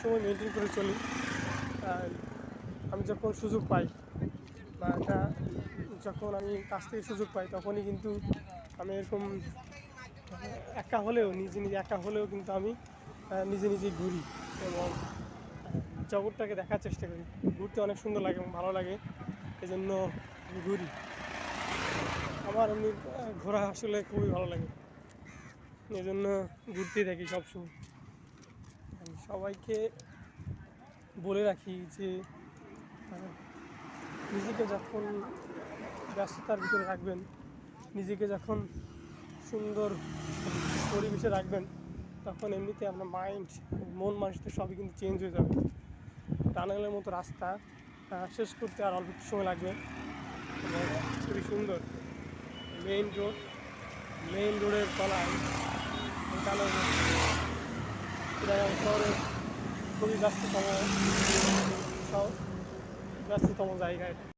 সময় মেনটেন করে চলি। আর আমি যখন সুযোগ পাই বা যখন আমি কাছ থেকে সুযোগ পাই তখনই কিন্তু আমি এরকম একা হলেও একা হলেও কিন্তু আমি নিজে ঘুরি এবং জগৎটাকে দেখার চেষ্টা করি। ঘুরতে অনেক সুন্দর লাগে এবং ভালো লাগে, এজন্য ঘুরি। আমার এমনি ঘোরা আসলে খুবই ভালো লাগে, এজন্য ঘুরতেই থাকি সবসময়। আমি সবাইকে বলে রাখি যে নিজেকে যখন ব্যস্ততার ভিতরে রাখবেন, নিজেকে যখন সুন্দর পরিবেশে রাখবেন, তখন এমনিতে আপনার মাইন্ড, মন মানসিকতা সবই কিন্তু চেঞ্জ হয়ে যাবে। টানেলের মতো রাস্তা শেষ করতে আর অল্প সময় লাগবে এবং খুবই সুন্দর মেইন রোডের তলায় টানেল শহরের খুবই ব্যস্ততম জায়গা এটা।